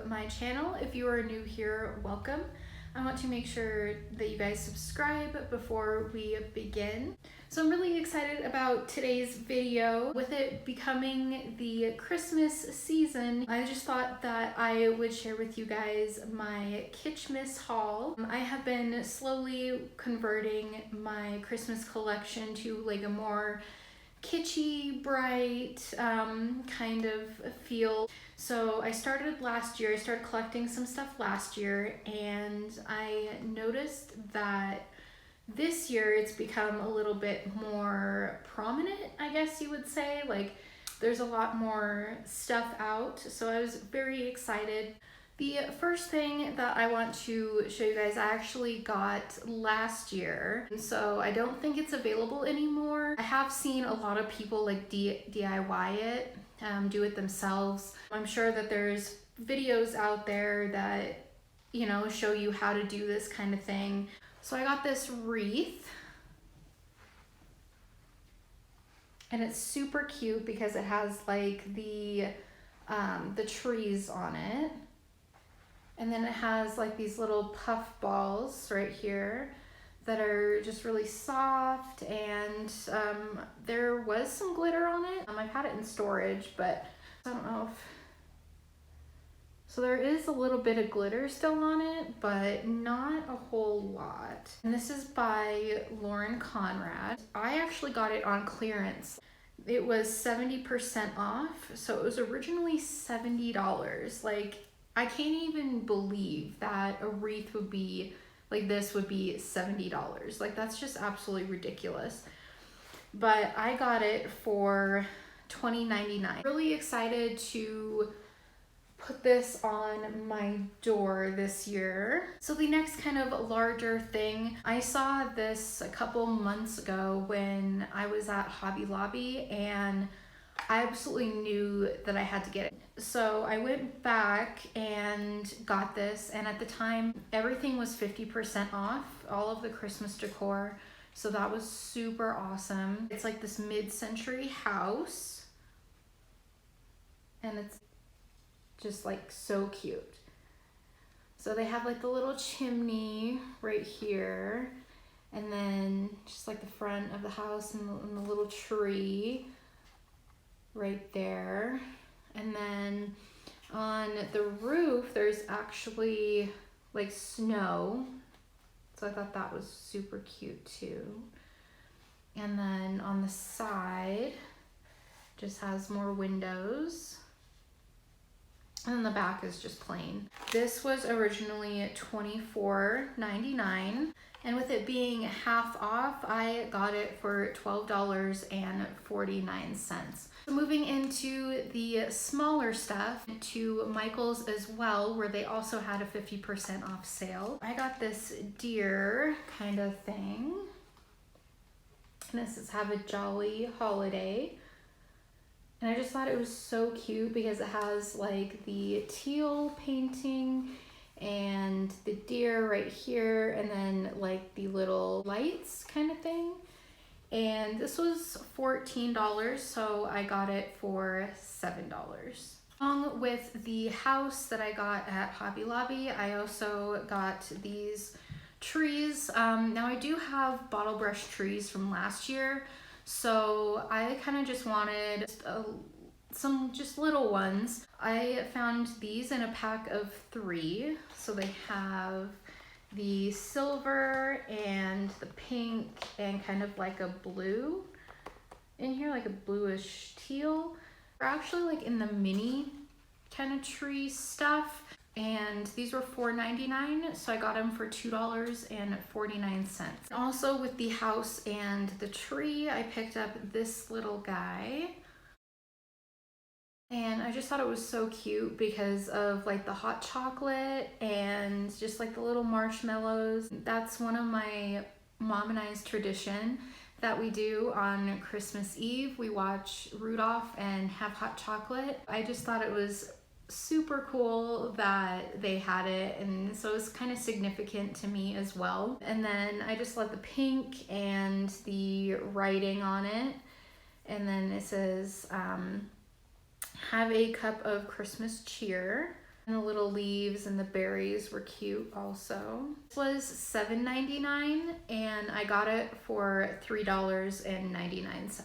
my channel. If you are new here, welcome. I want to make sure that you guys subscribe before we begin. So I'm really excited about today's video. With it becoming the Christmas season, I just thought that I would share with you guys my Kitschmas haul. I have been slowly converting my Christmas collection to like a more kitschy, bright kind of feel. So I started last year, I started collecting some stuff last year, and I noticed that this year it's become a little bit more prominent, I guess you would say. Like there's a lot more stuff out, so I was very excited. The first thing that I want to show you guys I actually got last year, so I don't think it's available anymore. I have seen a lot of people like DIY it, do it themselves. I'm sure that there's videos out there that, you know, show you how to do this kind of thing. So I got this wreath, and it's super cute because it has like the trees on it. And then it has like these little puff balls right here that are just really soft, and there was some glitter on it. I've had it in storage, but I don't know if... So there is a little bit of glitter still on it, but not a whole lot. And this is by Lauren Conrad. I actually got it on clearance. It was 70% off, so it was originally $70. Like, I can't even believe that a wreath would be like this would be $70. Like that's just absolutely ridiculous. But I got it for $20.99. Really excited to put this on my door this year. So the next kind of larger thing, I saw this a couple months ago when I was at Hobby Lobby, and I absolutely knew that I had to get it. So I went back and got this, and at the time everything was 50% off, all of the Christmas decor. So that was super awesome. It's like this mid-century house, and it's just like so cute. So they have like the little chimney right here, and then just like the front of the house and the little tree right there. And then on the roof there's actually like snow, so I thought that was super cute too. And then on the side just has more windows, and then the back is just plain. This was originally $24.99, and with it being half off, I got it for $12.49. So moving into the smaller stuff, to Michael's as well, where they also had a 50% off sale. I got this deer kind of thing. And this is Have a Jolly Holiday. And I just thought it was so cute because it has like the teal painting and the deer right here, and then like the little lights kind of thing. And this was $14, so I got it for $7. Along with the house that I got at Hobby Lobby, I also got these trees. Now I do have bottle brush trees from last year, so I kind of just wanted some just little ones. I found these in a pack of 3, so they have the silver and the pink and kind of like a blue in here, like a bluish teal. They're actually like in the mini kind of tree stuff, and these were $4.99, so I got them for $2.49. Also with the house and the tree, I picked up this little guy. And I just thought it was so cute because of like the hot chocolate and just like the little marshmallows. That's one of my mom and I's tradition that we do on Christmas Eve. We watch Rudolph and have hot chocolate. I just thought it was super cool that they had it, and so it's kind of significant to me as well. And then I just love the pink and the writing on it, and then it says have a cup of Christmas cheer. And the little leaves and the berries were cute also. This was $7.99 and I got it for $3.99.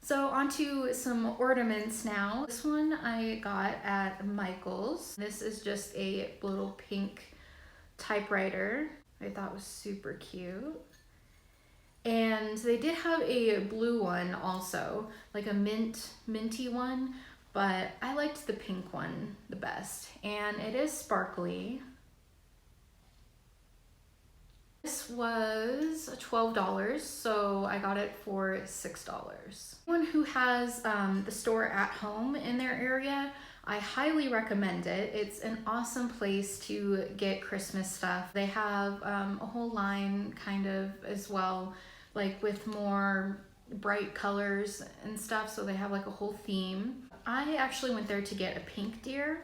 So onto some ornaments now. This one I got at Michael's. This is just a little pink typewriter. I thought was super cute. And they did have a blue one also, like a minty one, but I liked the pink one the best. And it is sparkly. This was $12, so I got it for $6. Anyone who has the store at home in their area, I highly recommend it. It's an awesome place to get Christmas stuff. They have a whole line kind of as well, like with more bright colors and stuff, so they have like a whole theme. I actually went there to get a pink deer,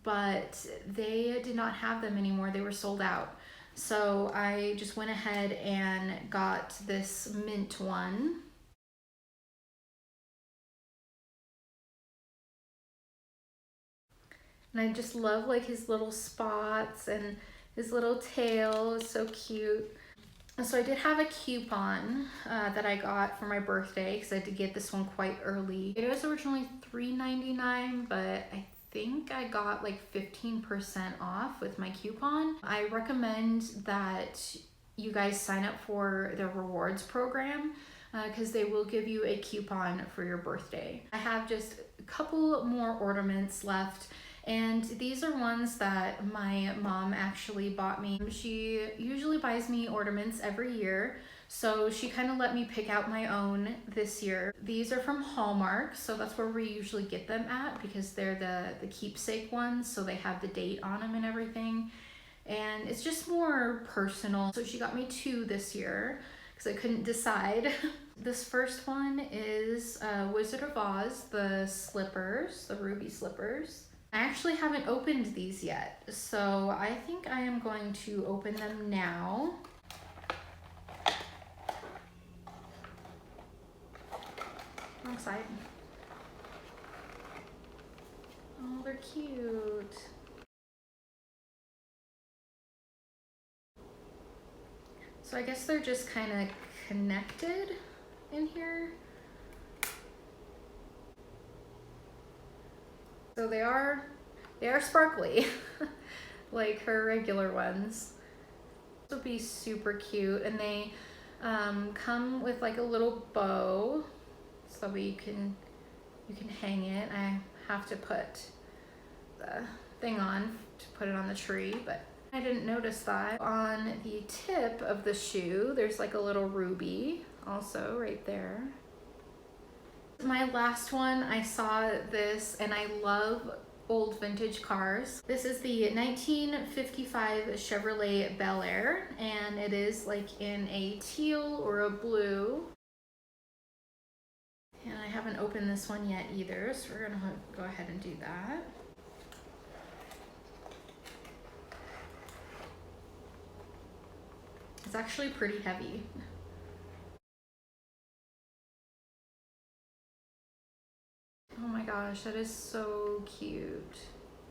but they did not have them anymore. They were sold out. So I just went ahead and got this mint one. And I just love like his little spots and his little tail is so cute. So I did have a coupon that I got for my birthday because I did get this one quite early. It was originally $3.99, but I think I got like 15% off with my coupon. I recommend that you guys sign up for the rewards program because they will give you a coupon for your birthday. I have just a couple more ornaments left. And these are ones that my mom actually bought me. She usually buys me ornaments every year, so she kind of let me pick out my own this year. These are from Hallmark, so that's where we usually get them at because they're the keepsake ones, so they have the date on them and everything. And it's just more personal. So she got me two this year because I couldn't decide. This first one is Wizard of Oz, the slippers, the ruby slippers. I actually haven't opened these yet, so I think I am going to open them now. I'm excited. Oh, they're cute. So I guess they're just kind of connected in here. So they are sparkly, like her regular ones. This will be super cute, and they come with like a little bow, so you can hang it. I have to put the thing on to put it on the tree, but I didn't notice that. On the tip of the shoe, there's like a little ruby also right there. My last one, I saw this and I love old vintage cars. This is the 1955 Chevrolet Bel Air, and it is like in a teal or a blue. And I haven't opened this one yet either, so we're gonna go ahead and do that. It's actually pretty heavy. Oh my gosh, that is so cute.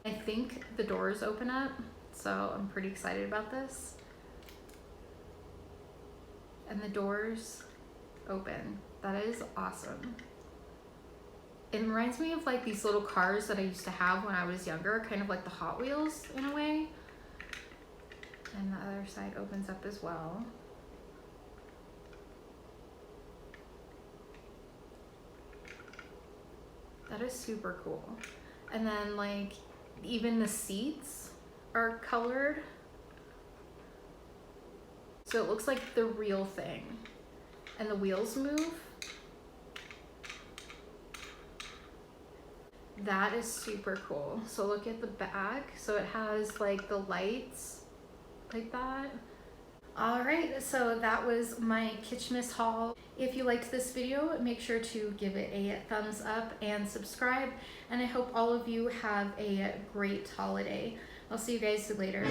I think the doors open up, so I'm pretty excited about this. And the doors open. That is awesome. It reminds me of like these little cars that I used to have when I was younger, kind of like the Hot Wheels in a way. And the other side opens up as well. That is super cool. And then like even the seats are colored. So it looks like the real thing. And the wheels move. That is super cool. So look at the back. So it has like the lights like that. All right, so that was my Kitschmas haul. If you liked this video, make sure to give it a thumbs up and subscribe. And I hope all of you have a great holiday. I'll see you guys later.